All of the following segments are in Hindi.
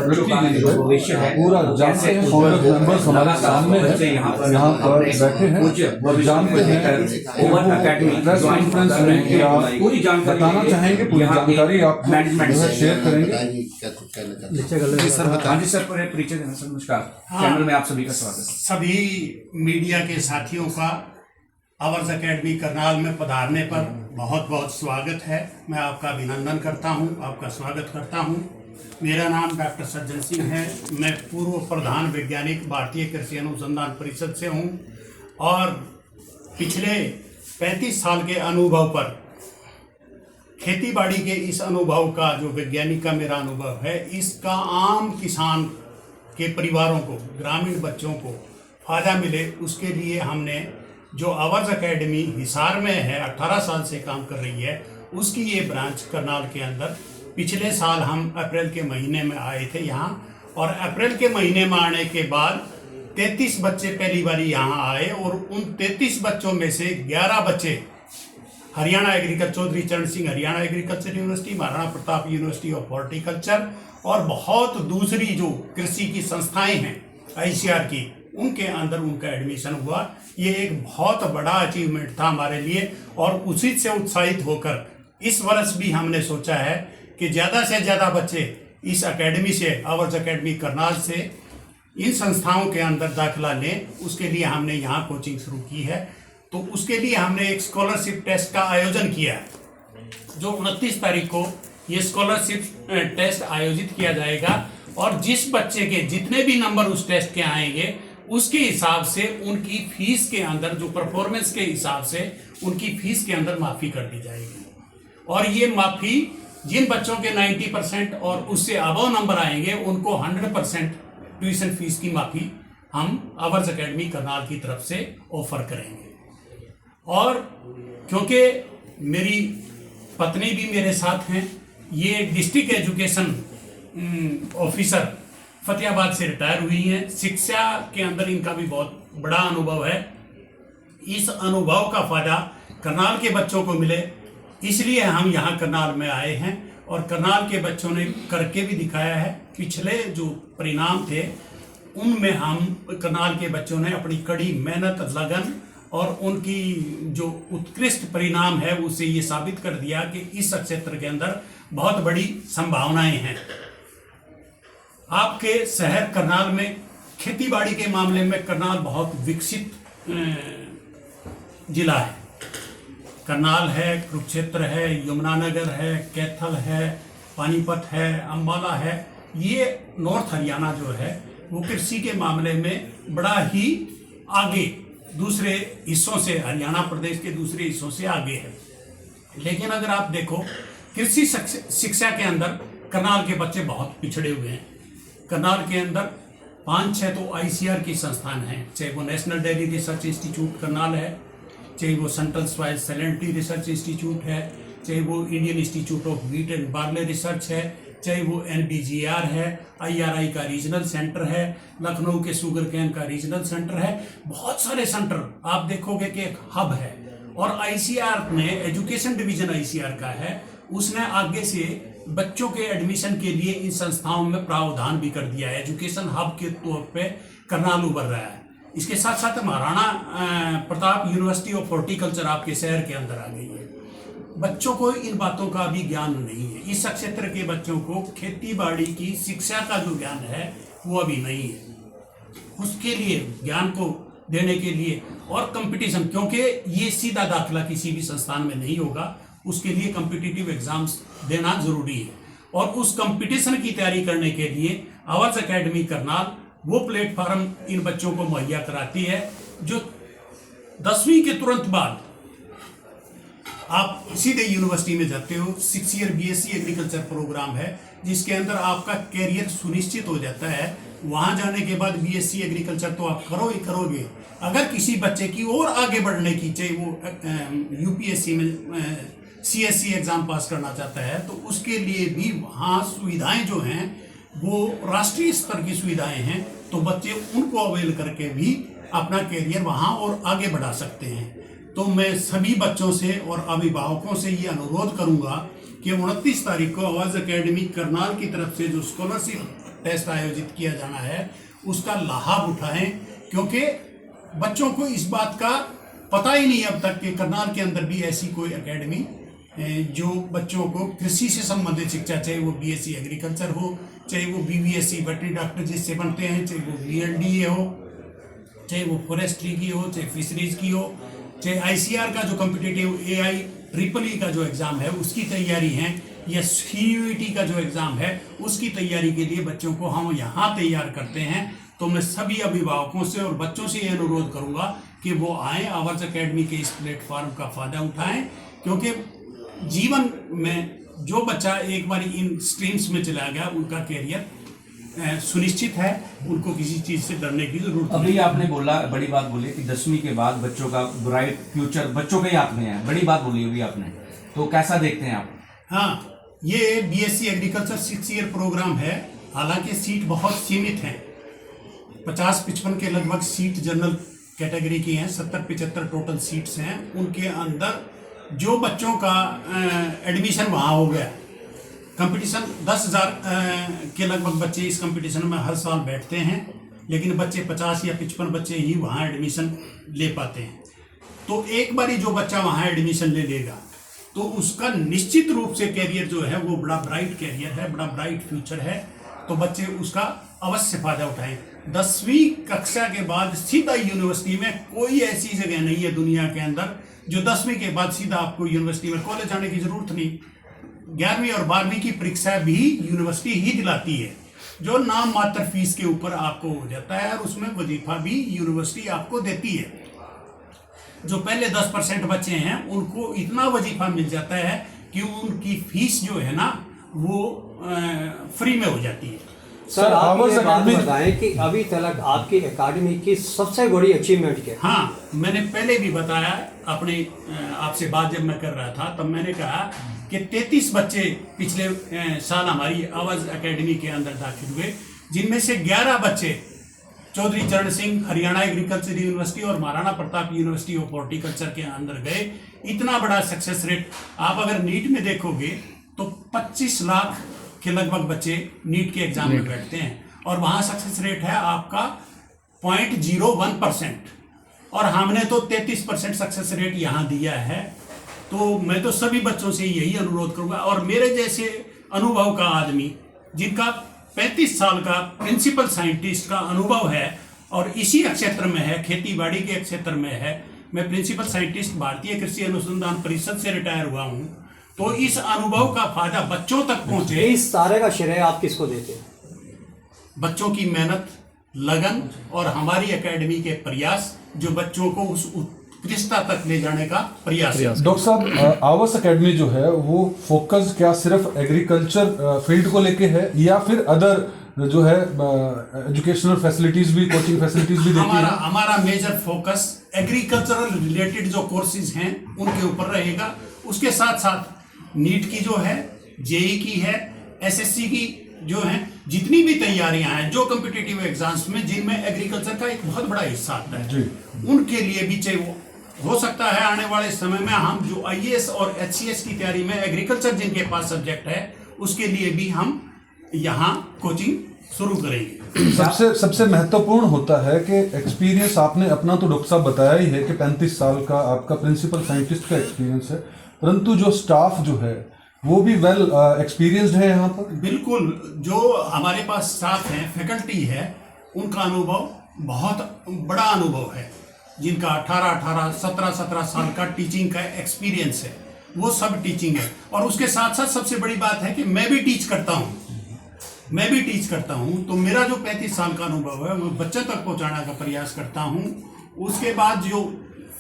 भविष्य है पूरा जानते हैं। कांग्रेस मेंबर्स हमारे सामने है, यहाँ पर बैठे हैं और जानते हैं। ओवर एकेडमी प्रेस कॉन्फ्रेंस में क्या पूरी जानकारी बताना चाहेंगे, पूरी जानकारी आप शेयर करेंगे। जी सर बताएं। हाँ जी सर, परिचय देना सर। नमस्कार, चैनल में आप सभी का स्वागत है। सभी मीडिया के साथियों का आवर्स एकेडमी करनाल में पधारने पर बहुत बहुत स्वागत है। मैं आपका अभिनंदन करता हूं, आपका स्वागत करता हूं। मेरा नाम डॉक्टर सज्जन सिंह है। मैं पूर्व प्रधान वैज्ञानिक भारतीय कृषि अनुसंधान परिषद से हूं और पिछले 35 साल के अनुभव पर, खेतीबाड़ी के इस अनुभव का, जो वैज्ञानिक का मेरा अनुभव है, इसका आम किसान के परिवारों को, ग्रामीण बच्चों को फायदा मिले, उसके लिए हमने जो आवर्स एकेडमी हिसार में है, 18 साल से काम कर रही है, उसकी ये ब्रांच करनाल के अंदर पिछले साल हम अप्रैल के महीने में आए थे यहाँ। और अप्रैल के महीने में आने के बाद 33 बच्चे पहली बार यहाँ आए और उन 33 बच्चों में से 11 बच्चे हरियाणा एग्रीकल्चर, चौधरी चरण Singh Haryana agriculture university, Maharana Pratap university of horticulture और बहुत दूसरी जो कृषि की संस्थाएं हैं ICAR की, उनके अंदर उनका एडमिशन हुआ। ये एक बहुत बड़ा अचीवमेंट था हमारे लिए और उसी से उत्साहित होकर इस वर्ष भी हमने सोचा है कि ज़्यादा से ज़्यादा बच्चे इस एकेडमी से, आवर्स एकेडमी करनाल से, इन संस्थाओं के अंदर दाखिला लें। उसके लिए हमने यहाँ कोचिंग शुरू की है। तो उसके लिए हमने एक स्कॉलरशिप टेस्ट का आयोजन किया है, जो 29 तारीख को ये स्कॉलरशिप टेस्ट आयोजित किया जाएगा और जिस बच्चे के जितने भी नंबर उस टेस्ट के आएंगे, उसके हिसाब से उनकी फीस के अंदर, जो परफॉर्मेंस के हिसाब से उनकी फीस के अंदर माफ़ी कर दी जाएगी। और ये माफ़ी जिन बच्चों के 90% और उससे अबव नंबर आएंगे, उनको 100% ट्यूशन फीस की माफ़ी हम आवर्स एकेडमी करनाल की तरफ से ऑफर करेंगे। और क्योंकि मेरी पत्नी भी मेरे साथ हैं, ये डिस्ट्रिक्ट एजुकेशन ऑफिसर फतेहाबाद से रिटायर हुई हैं। शिक्षा के अंदर इनका भी बहुत बड़ा अनुभव है। इस अनुभव का फायदा करनाल के बच्चों को मिले, इसलिए हम यहाँ करनाल में आए हैं और करनाल के बच्चों ने करके भी दिखाया है। पिछले जो परिणाम थे उनमें हम करनाल के बच्चों ने अपनी कड़ी मेहनत, लगन और उनकी जो उत्कृष्ट परिणाम है, उससे ये साबित कर दिया कि इस क्षेत्र के अंदर बहुत बड़ी संभावनाएं हैं। आपके शहर करनाल में खेतीबाड़ी के मामले में करनाल बहुत विकसित जिला है। करनाल है, कुरुक्षेत्र है, यमुनानगर है, कैथल है, पानीपत है, अंबाला है। ये नॉर्थ हरियाणा जो है वो कृषि के मामले में बड़ा ही आगे, दूसरे हिस्सों से, हरियाणा प्रदेश के दूसरे हिस्सों से आगे है। लेकिन अगर आप देखो कृषि शिक्षा के अंदर करनाल के बच्चे बहुत पिछड़े हुए हैं। करनाल के अंदर 5-6 तो ICAR की संस्थान हैं, चाहे वो national dairy research institute Karnal है, चाहे वो central soil salinity research institute है, चाहे वो Indian institute of wheat and barley research है, चाहे वो NBGR है, IRI का रीजनल सेंटर है, लखनऊ के शुगर कैन का रीजनल सेंटर है। बहुत सारे सेंटर आप देखोगे कि एक हब है। और ICAR ने, एजुकेशन डिवीजन ICAR का है, उसने आगे से बच्चों के एडमिशन के लिए इन संस्थाओं में प्रावधान भी कर दिया है। एजुकेशन हब के तौर पे करनाल उभर रहा है। इसके साथ साथ Maharana Pratap university of horticulture आपके शहर के अंदर आ गई है। बच्चों को इन बातों का भी ज्ञान नहीं है। इस क्षेत्र के बच्चों को खेतीबाड़ी की शिक्षा का जो ज्ञान है वो अभी नहीं है। उसके लिए ज्ञान को देने के लिए और कंपटीशन, क्योंकि ये सीधा दाखिला किसी भी संस्थान में नहीं होगा, उसके लिए कॉम्पिटिटिव एग्जाम्स देना जरूरी है। और उस कंपटीशन की तैयारी करने के लिए आवर्स एकेडमी करनाल वो प्लेटफॉर्म इन बच्चों को मुहैया कराती है, जो 10वीं के तुरंत बाद आप सीधे यूनिवर्सिटी में जाते हो। 6 ईयर BSc एग्रीकल्चर प्रोग्राम है, जिसके अंदर आपका कैरियर सुनिश्चित हो जाता है। वहाँ जाने के बाद BSc एग्रीकल्चर तो आप करो ही करोगे। अगर किसी बच्चे की और आगे बढ़ने की, चाहे वो UPSC में CSC एग्जाम पास करना चाहता है, तो उसके लिए भी वहाँ सुविधाएं जो हैं वो राष्ट्रीय स्तर की सुविधाएं हैं। तो बच्चे उनको अवेल करके भी अपना कैरियर वहाँ और आगे बढ़ा सकते हैं। तो मैं सभी बच्चों से और अभिभावकों से ये अनुरोध करूँगा कि 29 तारीख को आवर्स एकेडमी करनाल की तरफ से जो स्कॉलरशिप टेस्ट आयोजित किया जाना है उसका लाभ उठाएं, क्योंकि बच्चों को इस बात का पता ही नहीं अब तक कि करनाल के अंदर भी ऐसी कोई एकेडमी जो बच्चों को कृषि से संबंधित शिक्षा, चाहे वो बीएससी एग्रीकल्चर हो, चाहे वो बीवीएससी वेटरनरी डॉक्टर जिससे बनते हैं, चाहे वो बीएलडीए हो, चाहे वो फॉरेस्ट्री की हो, चाहे फिशरीज की हो, चाहे आईसीआर का जो कॉम्पिटिटिव एआई ट्रिपल का जो एग्ज़ाम है उसकी तैयारी है, या सीयूईटी का जो एग्ज़ाम है उसकी तैयारी के लिए बच्चों को हम यहाँ तैयार करते हैं। तो मैं सभी अभिभावकों से और बच्चों से ये अनुरोध करूँगा कि वो आएँ, आवर्स एकेडमी के इस प्लेटफॉर्म का फ़ायदा उठाएं, क्योंकि जीवन में जो बच्चा एक बार इन स्ट्रीम्स में चला गया उनका कैरियर सुनिश्चित है, उनको किसी चीज़ से डरने की जरूरत नहीं। अभी आपने बोला, बड़ी बात बोली कि 10वीं के बाद बच्चों का ब्राइट फ्यूचर बच्चों के ही हाथ में है, बड़ी बात बोली अभी आपने, तो कैसा देखते हैं आप? हाँ, ये बीएससी एग्रीकल्चर 6 ईयर प्रोग्राम है, हालांकि सीट बहुत सीमित हैं, 50-55 के लगभग सीट जनरल कैटेगरी की हैं, 70-75 टोटल सीट्स हैं। उनके अंदर जो बच्चों का एडमिशन वहाँ हो गया, कंपटीशन 10,000 के लगभग बच्चे इस कंपटीशन में हर साल बैठते हैं, लेकिन बच्चे 50 या 55 बच्चे ही वहाँ एडमिशन ले पाते हैं। तो एक बारी जो बच्चा वहाँ एडमिशन ले लेगा तो उसका निश्चित रूप से कैरियर जो है वो बड़ा ब्राइट कैरियर है, बड़ा ब्राइट फ्यूचर है, तो बच्चे उसका अवश्य फायदा उठाएं। 10वीं कक्षा के बाद सीधा यूनिवर्सिटी में कोई ऐसी जगह नहीं है दुनिया के अंदर जो 10वीं के बाद सीधा आपको यूनिवर्सिटी में, कॉलेज जाने की जरूरत नहीं। 11वीं और 12वीं की परीक्षा भी यूनिवर्सिटी ही दिलाती है, जो नाम मात्र फीस के ऊपर आपको हो जाता है, और उसमें वजीफा भी यूनिवर्सिटी आपको देती है। जो पहले 10% बच्चे हैं उनको इतना वजीफा मिल जाता है कि उनकी फीस जो है ना वो फ्री में हो जाती है। सर आप ये बात बताएं कि अभी तक आपकी एकेडमी की सबसे बड़ी अचीवमेंट क्या है? हाँ, मैंने पहले भी बताया अपने आपसे बात जब मैं कर रहा था तब मैंने कहा कि 33 बच्चे पिछले साल हमारी आवाज़ एकेडमी के अंदर दाखिल हुए, जिनमें से 11 बच्चे चौधरी चरण सिंह हरियाणा एग्रीकल्चर यूनिवर्सिटी और Maharana Pratap university of horticulture के अंदर गए। इतना बड़ा सक्सेस रेट आप अगर नीट में देखोगे तो 25 लाख के लगभग बच्चे नीट के एग्जाम में बैठते हैं, और वहाँ सक्सेस रेट है आपका 0.01%, और हमने तो 33% सक्सेस रेट यहाँ दिया है। तो मैं तो सभी बच्चों से यही अनुरोध करूँगा, और मेरे जैसे अनुभव का आदमी जिनका 35 साल का प्रिंसिपल साइंटिस्ट का अनुभव है और इसी क्षेत्र में है, खेती बाड़ी के क्षेत्र में है, मैं प्रिंसिपल साइंटिस्ट भारतीय कृषि अनुसंधान परिषद से रिटायर हुआ हूँ, तो इस अनुभव का फायदा बच्चों तक पहुंचे। इस सारे का श्रेय आप किसको देते हैं? बच्चों की मेहनत, लगन और हमारी एकेडमी के प्रयास जो बच्चों को उस उत्कृष्टता तक ले जाने का प्रयास है। डॉक्टर साहब, आवास एकेडमी जो है वो फोकस क्या सिर्फ एग्रीकल्चर फील्ड को लेके है या फिर अदर जो है एजुकेशनल फैसिलिटीज भी, कोचिंग फैसिलिटीज भी देती है? हमारा मेजर फोकस एग्रीकल्चरल रिलेटेड जो कोर्सेज हैं उनके ऊपर रहेगा। उसके साथ साथ नीट की जो है, जेई की है, एसएससी की जो है, जितनी भी तैयारियां हैं जो कॉम्पिटिटिव एग्जाम्स में जिनमें एग्रीकल्चर का एक बहुत बड़ा हिस्सा आता है, उनके लिए भी चाहे वो हो सकता है आने वाले समय में हम जो आईएएस और एचसीएस की तैयारी में एग्रीकल्चर जिनके पास सब्जेक्ट है उसके लिए भी हम यहाँ कोचिंग शुरू करेंगे। सबसे महत्वपूर्ण होता है कि एक्सपीरियंस आपने अपना तो डॉक्टर साहब बताया ही है कि 35 साल का आपका प्रिंसिपल साइंटिस्ट का एक्सपीरियंस है, परंतु जो स्टाफ जो है वो भी वेल एक्सपीरियंस्ड है यहाँ पर? बिल्कुल, जो हमारे पास स्टाफ है, फैकल्टी है, उनका अनुभव बहुत बड़ा अनुभव है, जिनका 18, 17 साल का टीचिंग का एक्सपीरियंस है, वो सब टीचिंग है। और उसके साथ साथ सबसे बड़ी बात है कि मैं भी टीच करता हूँ, तो मेरा जो 35 साल का अनुभव है वो बच्चों तक पहुँचाने का प्रयास करता हूँ। उसके बाद जो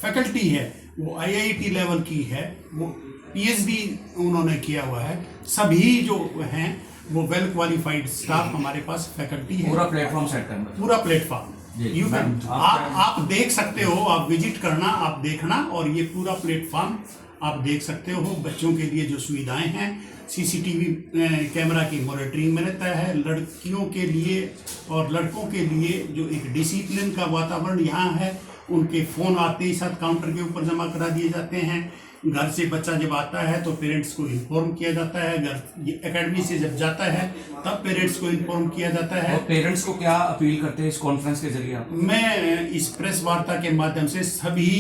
फैकल्टी है वो आईआईटी लेवल की है, वो पीएचडी उन्होंने किया हुआ है, सभी जो हैं वो वेल क्वालिफाइड स्टाफ हमारे पास फैकल्टी है। पूरा प्लेटफॉर्म सेट करना, पूरा प्लेटफॉर्म यू कैन आप देख सकते हो, आप विजिट करना, आप देखना, और ये पूरा प्लेटफॉर्म आप देख सकते हो। बच्चों के लिए जो सुविधाएं हैं, सीसीटीवी कैमरा की मॉनिटरिंग में रहता है, लड़कियों के लिए और लड़कों के लिए जो एक डिसिप्लिन का वातावरण यहाँ है, उनके फ़ोन आते ही साथ काउंटर के ऊपर जमा करा दिए जाते हैं। घर से बच्चा जब आता है तो पेरेंट्स को इन्फॉर्म किया जाता है, घर एकेडमी से जब जाता है तब पेरेंट्स को इन्फॉर्म किया जाता है। और पेरेंट्स को क्या अपील करते हैं इस कॉन्फ्रेंस के जरिए आप? मैं इस प्रेस वार्ता के माध्यम से सभी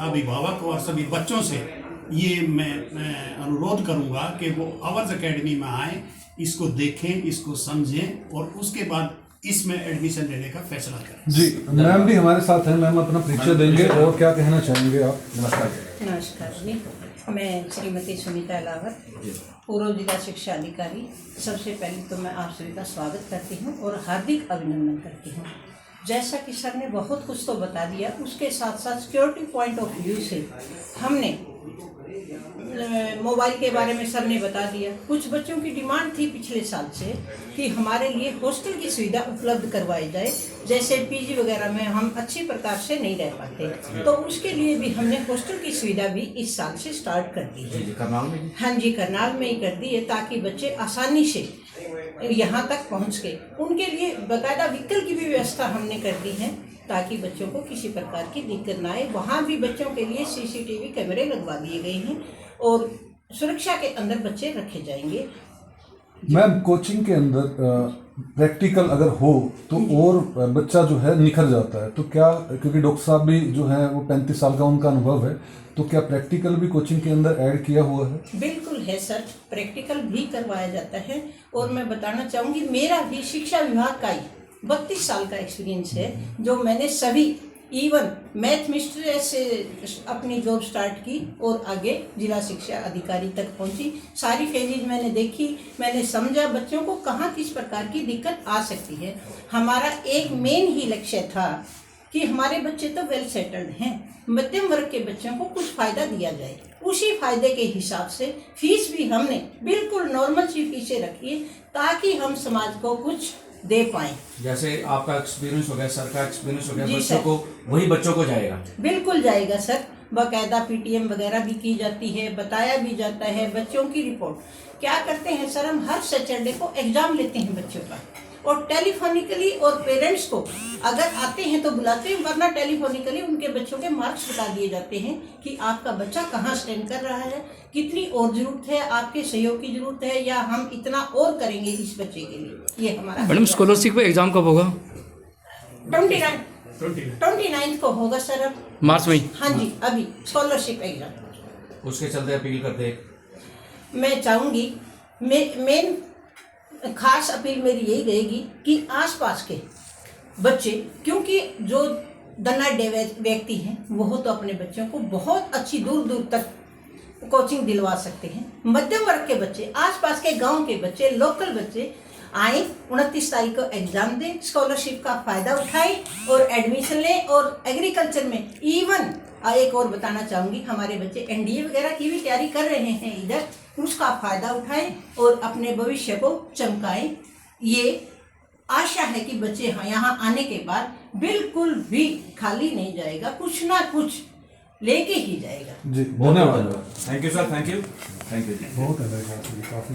अभिभावक और सभी बच्चों से ये मैं अनुरोध करूंगा कि वो आवर्स एकेडमी में आए, इसको देखें, इसको समझें और उसके बाद इसमें एडमिशन लेने का फैसला करें। जी, मैम भी हमारे साथ हैं। मैम अपना परिचय देंगे और क्या कहना चाहेंगे आप? नमस्कार जी, मैं श्रीमती सुनीता अलावत, पूर्व जिला शिक्षा अधिकारी। सबसे पहले तो मैं आप सभी का स्वागत करती हूँ और हार्दिक अभिनंदन करती हूँ। जैसा कि सर ने बहुत कुछ तो बता दिया, उसके साथ साथ सिक्योरिटी पॉइंट ऑफ व्यू से हमने मोबाइल के बारे में सर ने बता दिया। कुछ बच्चों की डिमांड थी पिछले साल से कि हमारे लिए हॉस्टल की सुविधा उपलब्ध करवाई जाए, जैसे पीजी वगैरह में हम अच्छी प्रकार से नहीं रह पाते, तो उसके लिए भी हमने हॉस्टल की सुविधा भी इस साल से स्टार्ट कर दी है। करनाल में? हाँ जी, करनाल में ही कर दी है, ताकि बच्चे आसानी से यहाँ तक पहुँच के उनके लिए बाकायदा व्हीकल की भी व्यवस्था हमने कर दी है, ताकि बच्चों को किसी प्रकार की दिक्कत ना आए। वहाँ भी बच्चों के लिए CCTV कैमरे लगवा दिए गए हैं और सुरक्षा के अंदर बच्चे रखे जाएंगे। मैम, कोचिंग के अंदर प्रैक्टिकल अगर हो तो और बच्चा जो है निखर जाता है, तो क्या, क्योंकि डॉक्टर साहब भी जो है वो 35 साल का उनका अनुभव है, तो क्या प्रैक्टिकल भी कोचिंग के अंदर ऐड किया हुआ है? बिल्कुल है सर, प्रैक्टिकल भी करवाया जाता है। और मैं बताना चाहूँगी, मेरा भी शिक्षा विभाग का ही 32 साल का एक्सपीरियंस है, जो मैंने सभी इवन मैथ मिस्ट्रेस से अपनी जॉब स्टार्ट की और आगे जिला शिक्षा अधिकारी तक पहुंची। सारी फेजेज मैंने देखी, मैंने समझा बच्चों को कहाँ किस प्रकार की दिक्कत आ सकती है। हमारा एक मेन ही लक्ष्य था कि हमारे बच्चे तो वेल सेटल्ड हैं, मध्यम वर्ग के बच्चों को कुछ फ़ायदा दिया जाए। उसी फायदे के हिसाब से फीस भी हमने बिल्कुल नॉर्मल सी फीसें रखी है, ताकि हम समाज को कुछ दे पाए। जैसे आपका एक्सपीरियंस हो गया, सर का एक्सपीरियंस हो गया, जी बच्चों सर। को वही बच्चों को जाएगा? बिल्कुल जाएगा सर, बाकायदा PTM वगैरह भी की जाती है, बताया भी जाता है। बच्चों की रिपोर्ट क्या करते हैं सर, हम हर सैटरडे को एग्जाम लेते हैं बच्चों का, और टेलीफोनिकली, और पेरेंट्स को अगर आते हैं तो बुलाते हैं, वरना टेलीफोनिकली उनके बच्चों के मार्क्स बता दिए जाते हैं कि आपका बच्चा कहाँ स्टैंड कर रहा है, कितनी और ज़रूरत है, आपके सहयोग की ज़रूरत है, या हम इतना और करेंगे इस बच्चे के लिए। ये हमारा मैडम, स्कॉलरशिप का एग्जाम कब होगा? 29 को होगा सर। अब मार्च में? हाँ जी, अभी स्कॉलरशिप एग्जाम। उसके चलते अपील करते हैं, मैं चाहूँगी, मेन खास अपील मेरी यही रहेगी कि आसपास के बच्चे, क्योंकि जो धनाढ्य व्यक्ति हैं वो तो अपने बच्चों को बहुत अच्छी दूर दूर तक कोचिंग दिलवा सकते हैं। मध्यम वर्ग के बच्चे, आसपास के गांव के बच्चे, लोकल बच्चे आए, 29 तारीख को एग्जाम दें, स्कॉलरशिप का फ़ायदा उठाएं और एडमिशन लें। और एग्रीकल्चर में इवन एक और बताना चाहूँगी, हमारे बच्चे NDA वगैरह की भी तैयारी कर रहे हैं इधर, उसका फ़ायदा उठाएं और अपने भविष्य को चमकाएं। ये आशा है कि बच्चे यहाँ आने के बाद बिल्कुल भी खाली नहीं जाएगा, कुछ ना कुछ लेके ही जाएगा। जी, धन्यवाद। Thank you sir, thank you, thank you. बहुत है, काफ़ी